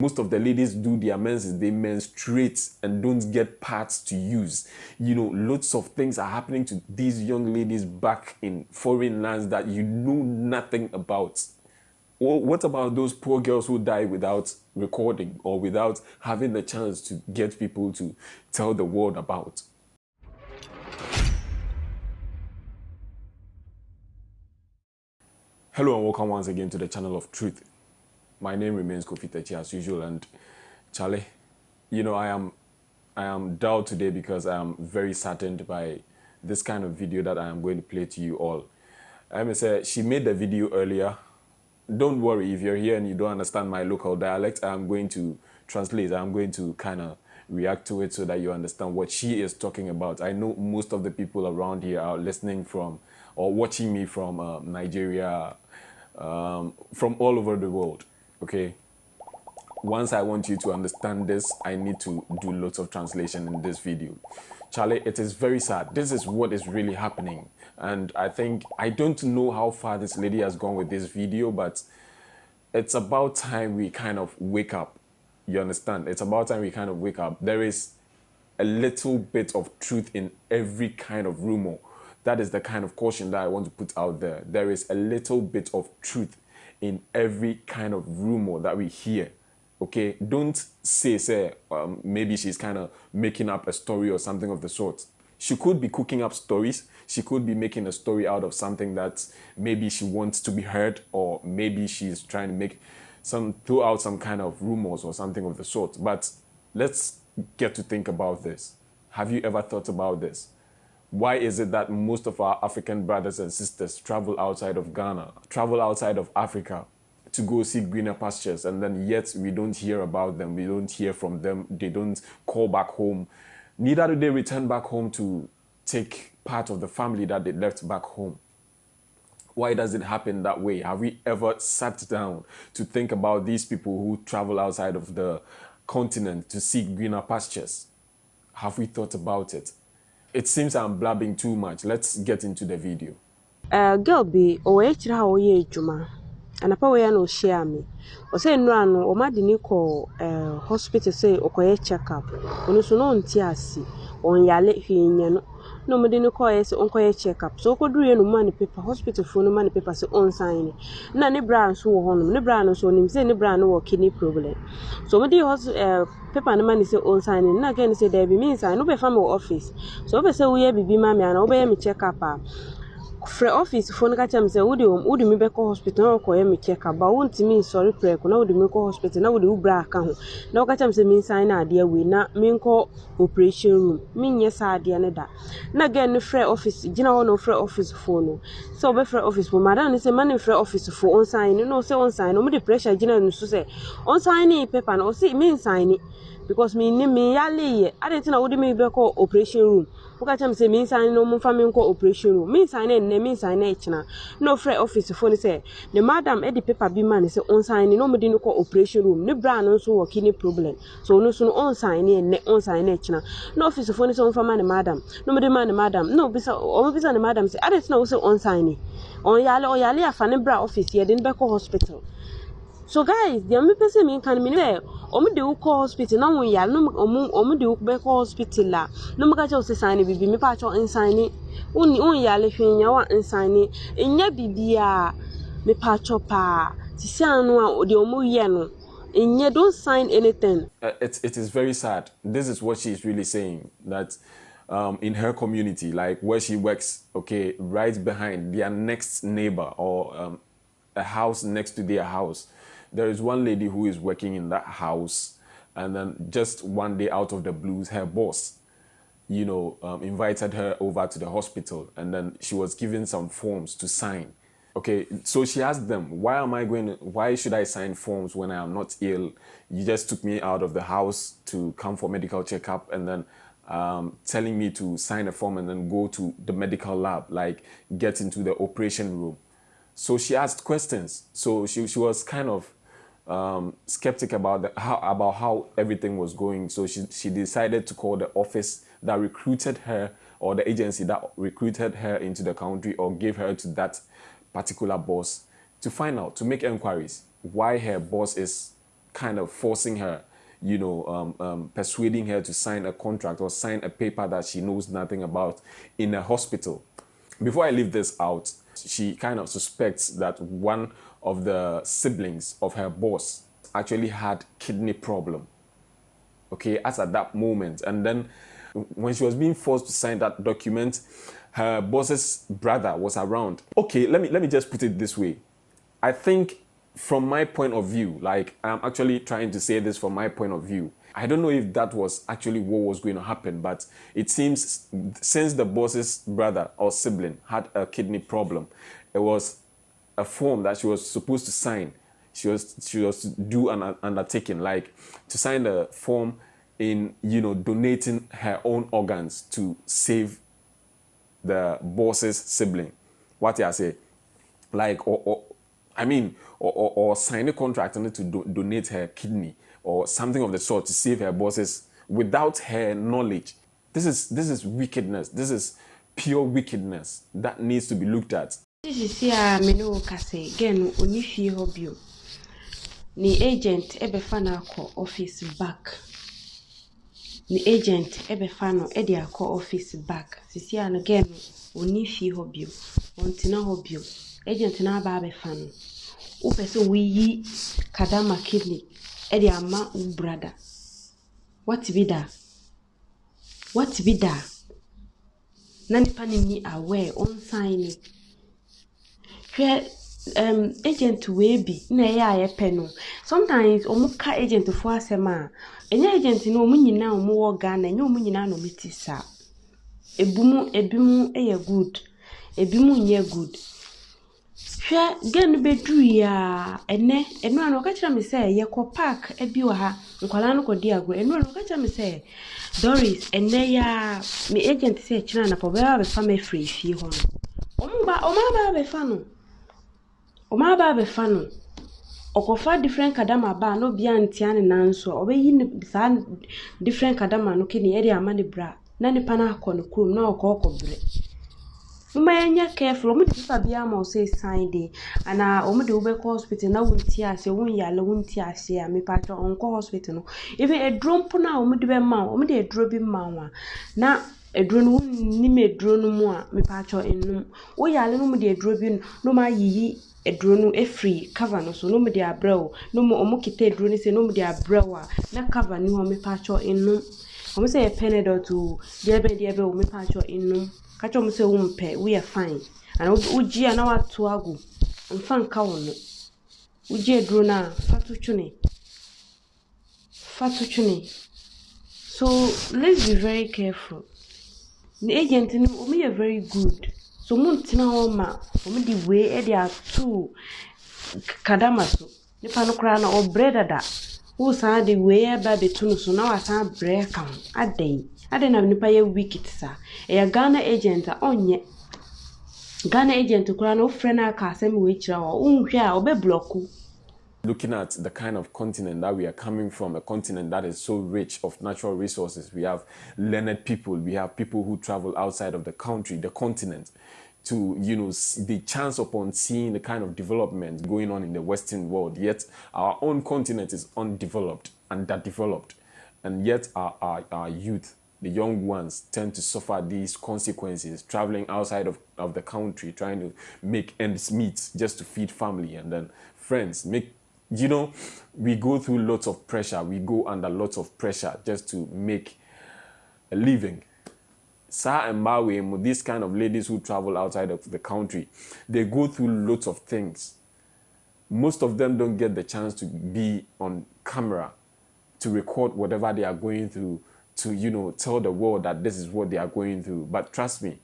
Most of the ladies do their menses, they menstruate and don't get pads to use. You know, lots of things are happening to these young ladies back in foreign lands that you know nothing about. Well, what about those poor girls who die without recording or without having the chance to get people to tell the world about? Hello and welcome once again to the channel of truth. My name remains Kofi Takyi as usual, and Charlie, you know, I am dull today because I am very saddened by this kind of video that I am going to play to you all. I may say she made the video earlier. Don't worry if you're here and you don't understand my local dialect. I'm going to translate. I'm going to kind of react to it so that you understand what she is talking about. I know most of the people around here are listening from or watching me from Nigeria, from all over the world. Okay, once I want you to understand this, I need to do lots of translation in this video. Charlie, it is very sad. This is what is really happening. And I don't know how far this lady has gone with this video, but it's about time we kind of wake up. You understand? It's about time we kind of wake up. There is a little bit of truth in every kind of rumor. That is the kind of caution that I want to put out there. There is a little bit of truth in every kind of rumor that we hear. Okay, don't say maybe she's kind of making up a story or something of the sort. She could be cooking up stories. She could be making a story out of something that maybe she wants to be heard, or maybe she's trying to throw out some kind of rumors or something of the sort. But let's get to think about this. Have you ever thought about this? Why is it that most of our African brothers and sisters travel outside of Ghana, travel outside of Africa to go see greener pastures, and then yet we don't hear about them, we don't hear from them, they don't call back home. Neither do they return back home to take part of the family that they left back home. Why does it happen that way? Have we ever sat down to think about these people who travel outside of the continent to seek greener pastures? Have we thought about it? It seems I'm blabbing too much. Let's get into the video. Girl be owe chira ha oye adwuma. Anapa we ya no share me. O say nura no o ma de ni ko hospital say okoye check up. Onu so no nti ase. On yale hwenya no. No me de ni ko yes onkoye check up. So okoduru no man paper hospital phone no man paper say on sign. Na ne bra so wo hono. Ne bra no so nim say ne bra no wo kidney problem. So me de paper no man say on sign. Na again say there be means I no be from office. So be say we ya bibi ma me ana obe me check up Free office phone catch am say would me be call hospital na koye me check up but won't mean sorry preko na would me call hospital na would ubra aka ho na catch am say me sign na ade we na me call operation room me nye sa ade ne da na again no free office gina ho no free office phone no so be free office phone madam say man free office phone on sign no say on sign no me the pressure gina no so say on sign paper no say me sign because me yale I didn't know would me be call operation room. Catch am say me sign no mo fa me call operation room. Me sign na me sign na china. No free office phone say the madam e the paper be man say on sign no me dey no call operation room. Ne bra no so work any problem. So no so on sign na on sign na china. No office phone say on fa man madam. No me dey man madam. No bisa o bisa the madam say I didn't know say on sign. On yale afa ne bra office here then be call hospital. So guys, the only person me can me there. Omo de call hospital na won ya no omo de be call hospital la. No mo ka che o se sign bibi me pa cho insane. On ya le hwenya wa insane. Enya bibia me pa cho pa. Ti se anu a de omo ye no. Enya don't sign anything. It is very sad. This is what she is really saying, that in her community, like where she works, okay, right behind their next neighbor or a house next to their house, there is one lady who is working in that house, and then just one day out of the blues, her boss, you know, invited her over to the hospital, and then she was given some forms to sign. Okay, so she asked them, why should I sign forms when I am not ill? You just took me out of the house to come for medical checkup, and then telling me to sign a form and then go to the medical lab, like get into the operation room. So she asked questions. So she was kind of skeptic about how everything was going. So she decided to call the office that recruited her, or the agency that recruited her into the country or gave her to that particular boss, to find out, to make inquiries why her boss is kind of forcing her, persuading her to sign a contract or sign a paper that she knows nothing about in a hospital. Before I leave this out, she kind of suspects that one of the siblings of her boss actually had kidney problem. Okay, as at that moment. And then when she was being forced to sign that document, her boss's brother was around. Okay, let me just put it this way. I think from my point of view, like I'm actually trying to say this from my point of view, I don't know if that was actually what was going to happen, but it seems since the boss's brother or sibling had a kidney problem, it was a form that she was supposed to sign. She was to do an undertaking, like to sign the form in, donating her own organs to save the boss's sibling. What I say, like, or sign a contract on it to donate her kidney or something of the sort to save her bosses without her knowledge. This is wickedness. This is pure wickedness that needs to be looked at. This is here, me no kase again oni fie hobio. Ni agent ebefa na akọ office back. Ni agent ebefa no e de akọ office back. Sisi an again oni fie hobio. Ontina hobio. Agent na aba abefa no. Wo pese we yi kadama kidney e de ama u brother. What be that? What be that? Na nipa ni aware on sign. Agent we be na ya pe no. Sometimes omuka agent for asema. Enya agent no omu nyina omu wo Ghana, enya omu nyina no metisa. Ebimu eye good. Ebimu nye good. Hwe gen bedru ya eno anu ka kira me say ye ko park ebi wa ha nkwala no kodi agro eno anu ka kira me say Doris ene ya me agent say kira na po be fa me free fie ho no omaba be fa no omaba be fa no okofa different kadama ba no bia ntia ne nanso obeyi ne sa different kadama no kini area amane bra na ne pana akọ no krom na okọ bre Umanya careful, omu dipa bia ma say sign day, and omu de ube hospital na wunti ase wun yale wunti ase a me patro onko hospital no. Even a drone puna omu de be ma, omu de drone bi ma na a drone wun ni me drone mu a me patro enum. O yale no mu de drone bi no ma yi a drone e free cover no so no mu de abrew no mu omu kite drone se no mu de abrew a na cover ni ho me patro enum. Omu say a penadol to de o me patro enum. Kacho mse umpe, we are fine. And uji na watu agu. Mfanka wono. Uji drona fatu chune. So let's be very careful. The agent ni omi are very good. So muntina oma omi di way e dia two kadama so. Nipa no kra na obreda da. Wo sa de way e ba betunu so na wasa break am. Ade na nipa ye wicked sa. E Ghana agent a onye. Ghana agent kura no friend aka asem we kira wo unhwe a obe blocku. Looking at the kind of continent that we are coming from, a continent that is so rich of natural resources. We have learned people, we have people who travel outside of the country, the continent, to, the chance upon seeing the kind of development going on in the Western world. Yet our own continent is undeveloped, underdeveloped. And yet our youth, the young ones, tend to suffer these consequences, traveling outside of the country, trying to make ends meet just to feed family and then friends. We go through lots of pressure. We go under lots of pressure just to make a living. Sa and Mawe, these kind of ladies who travel outside of the country, they go through lots of things. Most of them don't get the chance to be on camera, to record whatever they are going through, to, tell the world that this is what they are going through. But trust me,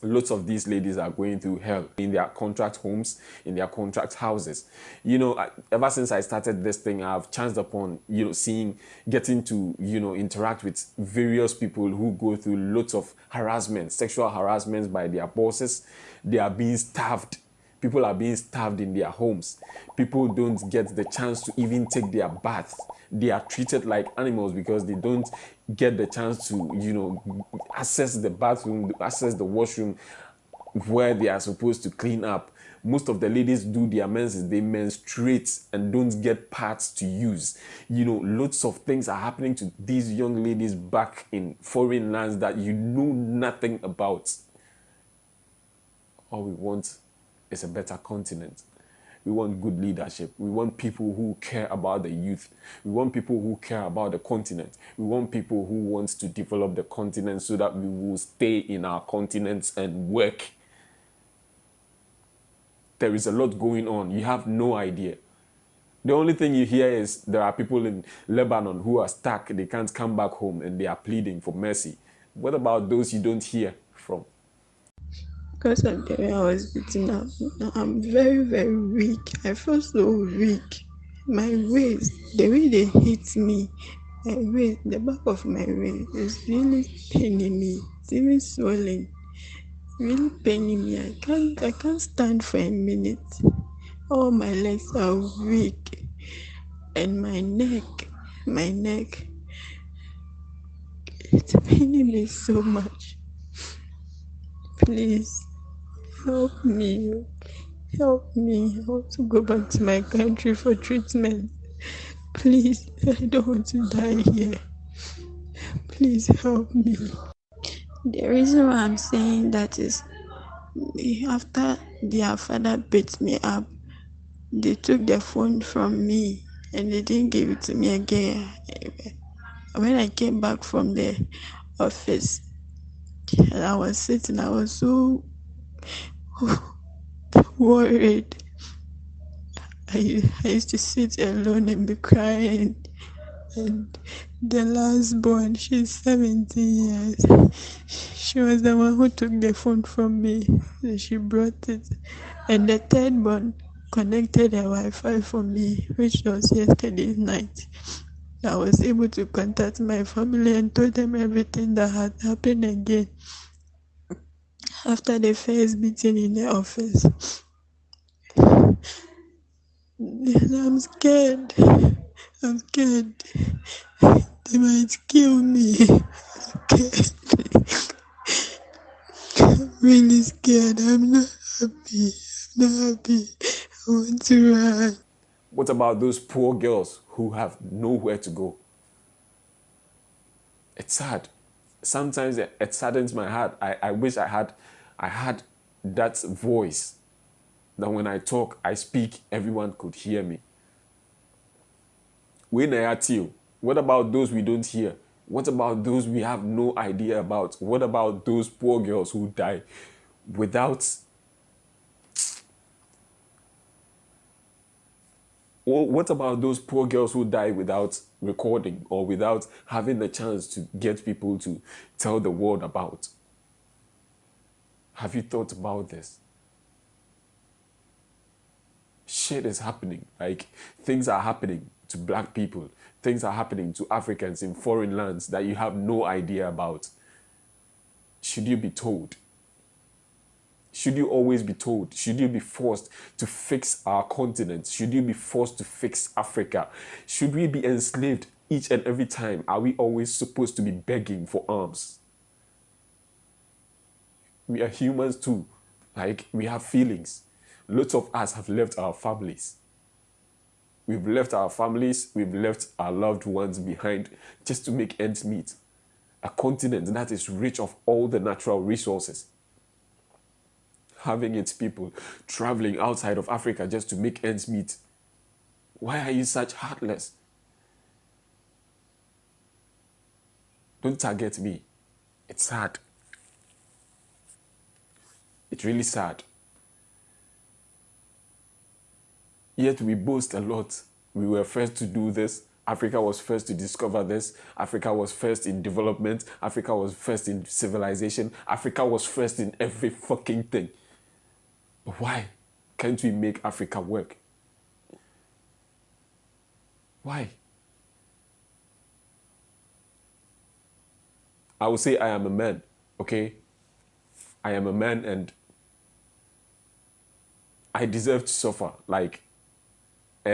lots of these ladies are going through hell in their contract homes, in their contract houses. Ever since I started this thing, I've chanced upon, getting to, interact with various people who go through lots of harassment, sexual harassment by their bosses. They are being starved. People are being starved in their homes. People don't get the chance to even take their bath. They are treated like animals because they don't get the chance to, access the bathroom, access the washroom where they are supposed to clean up. Most of the ladies do their menses, they menstruate and don't get pads to use. You know, lots of things are happening to these young ladies back in foreign lands that you know nothing about. All we want is a better continent. We want good leadership. We want people who care about the youth. We want people who care about the continent. We want people who want to develop the continent so that we will stay in our continents and work. There is a lot going on. You have no idea. The only thing you hear is there are people in Lebanon who are stuck. They can't come back home and they are pleading for mercy. What about those you don't hear from? Because of the way I was beaten up, I'm very, very weak. I feel so weak. My waist, the way they hit me, my waist, the back of my waist is really paining me. It's even swelling, really paining me. I can't stand for a minute. All my legs are weak, and my neck, it's paining me so much. Please help me. Help me. I want to go back to my country for treatment. Please, I don't want to die here. Please help me. The reason why I'm saying that is after their father beat me up, they took the phone from me and they didn't give it to me again. When I came back from the office and I was sitting, I was so worried. I used to sit alone and be crying. And the last born, she's 17 years. She was the one who took the phone from me. So she brought it. And the third born connected her Wi-Fi for me, which was yesterday night. I was able to contact my family and told them everything that had happened again. After the first meeting in the office, I'm scared. I'm scared. They might kill me. I'm scared. I'm really scared. I'm not happy. I'm not happy. I want to run. What about those poor girls who have nowhere to go? It's sad. Sometimes it saddens my heart. I wish I had that voice that when I talk, I speak, everyone could hear me. What about those we don't hear? What about those we have no idea about? What about those poor girls who die without... What about those poor girls who die without recording or without having the chance to get people to tell the world about? Have you thought about this? Shit is happening. Like, things are happening to black people. Things are happening to Africans in foreign lands that you have no idea about. Should you be told? Should you always be told? Should you be forced to fix our continent? Should you be forced to fix Africa? Should we be enslaved each and every time? Are we always supposed to be begging for arms? We are humans too. Like, we have feelings. Lots of us have left our families. We've left our families, we've left our loved ones behind just to make ends meet. A continent that is rich of all the natural resources, having its people traveling outside of Africa just to make ends meet. Why are you such heartless? Don't target me. It's sad. It's really sad. Yet we boast a lot. We were first to do this. Africa was first to discover this. Africa was first in development. Africa was first in civilization. Africa was first in every fucking thing. But why can't we make Africa work? Why? I will say I am a man, okay? I am a man and I deserve to suffer. Like, I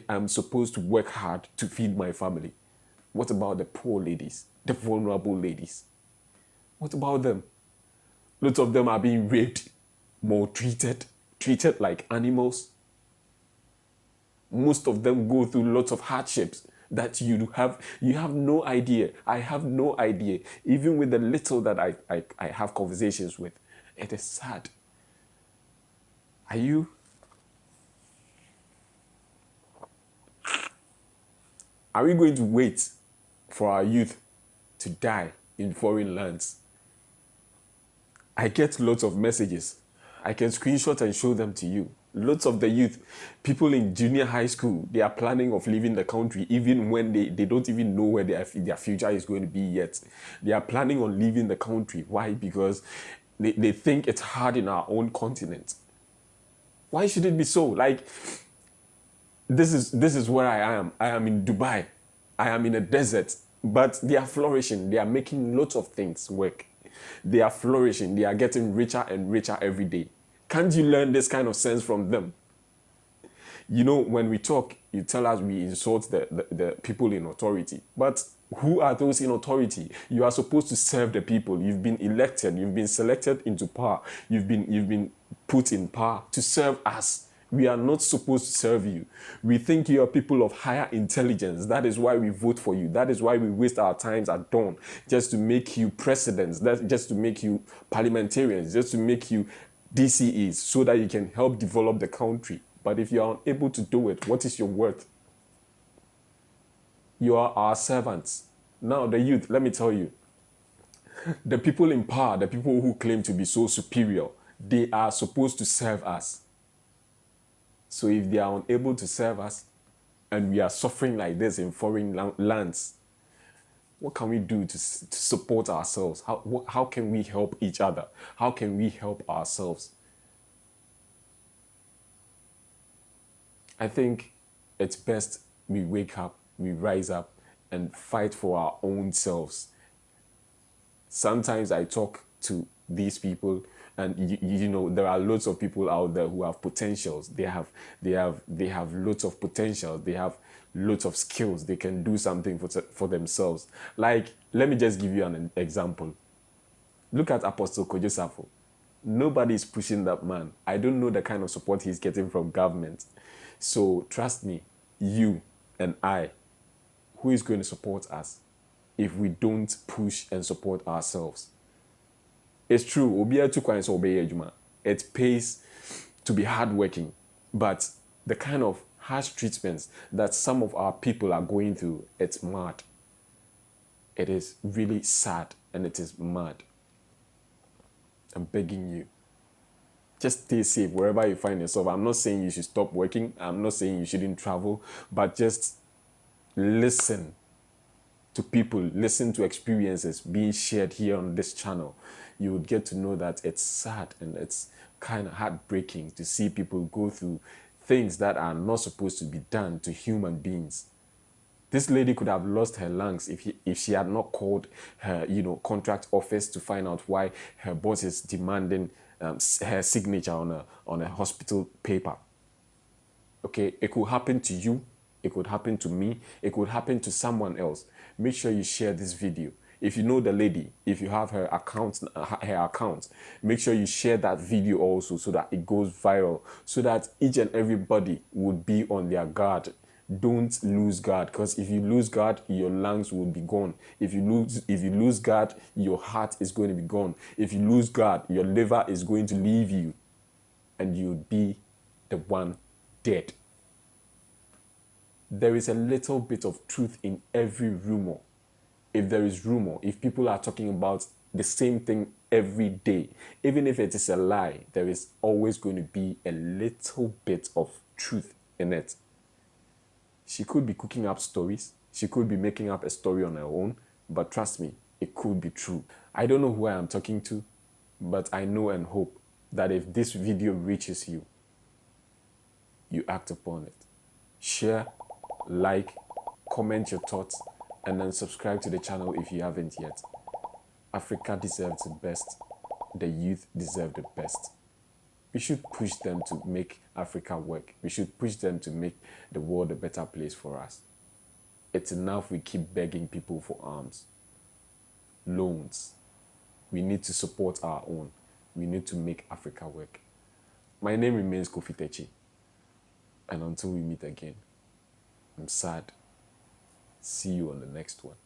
am supposed to work hard to feed my family. What about the poor ladies, the vulnerable ladies? What about them? Lots of them are being raped maltreated, treated like animals. Most of them go through lots of hardships that you have no idea. I have no idea. Even with the little that I have conversations with, it is sad. Are you? Are we going to wait for our youth to die in foreign lands? I get lots of messages. I can screenshot and show them to you. Lots of the youth, people in junior high school, they are planning of leaving the country even when they don't even know where their future is going to be yet. They are planning on leaving the country. Why? Because they think it's hard in our own continent. Why should it be so? Like, this is where I am. I am in Dubai. I am in a desert. But they are flourishing. They are making lots of things work. They are flourishing. They are getting richer and richer every day. Can't you learn this kind of sense from them? You know, when we talk, you tell us we insult the people in authority. But who are those in authority? You are supposed to serve the people. You've been elected. You've been selected into power. You've been put in power to serve us. We are not supposed to serve you. We think you are people of higher intelligence. That is why we vote for you. That is why we waste our times at dawn just to make you presidents, just to make you parliamentarians, just to make you DCEs so that you can help develop the country. But if you are unable to do it, what is your worth? You are our servants. Now, the youth, let me tell you, the people in power, the people who claim to be so superior, they are supposed to serve us. So if they are unable to serve us and we are suffering like this in foreign lands, what can we do to support ourselves? How can we help each other? How can we help ourselves? I think it's best we wake up, we rise up and fight for our own selves. Sometimes I talk to these people and you know, there are lots of people out there who have potentials. They have lots of potential. They have lots of skills. They can do something for themselves. Like, let me just give you an example. Look at Apostle Kojo. Nobody is pushing that man. I don't know the kind of support he's getting from government. So trust me, you and I, who is going to support us if we don't push and support ourselves? It's true. It pays to be hardworking, but the kind of harsh treatments that some of our people are going through, it's mad. It is really sad and it is mad. I'm begging you, just stay safe wherever you find yourself. I'm not saying you should stop working. I'm not saying you shouldn't travel, but just listen to people, listen to experiences being shared here on this channel. You would get to know that it's sad and it's kind of heartbreaking to see people go through things that are not supposed to be done to human beings. This lady could have lost her lungs if she had not called her, contract office to find out why her boss is demanding her signature on a hospital paper. Okay, it could happen to you. It could happen to me. It could happen to someone else. Make sure you share this video. If you know the lady, if you have her account, make sure you share that video also so that it goes viral, so that each and everybody would be on their guard. Don't lose guard, because if you lose guard, your lungs will be gone. If you lose guard, your heart is going to be gone. If you lose guard, your liver is going to leave you and you'll be the one dead. There is a little bit of truth in every rumor. If there is rumor, if people are talking about the same thing every day, even if it is a lie, there is always going to be a little bit of truth in it. She could be cooking up stories. She could be making up a story on her own, but trust me, it could be true. I don't know who I am talking to, but I know and hope that if this video reaches you, you act upon it. Share, like, comment your thoughts, and then subscribe to the channel if you haven't yet. Africa deserves the best. The youth deserve the best. We should push them to make Africa work. We should push them to make the world a better place for us. It's enough we keep begging people for arms, loans. We need to support our own. We need to make Africa work. My name remains Kofi Takyi. And until we meet again, I'm sad. See you on the next one.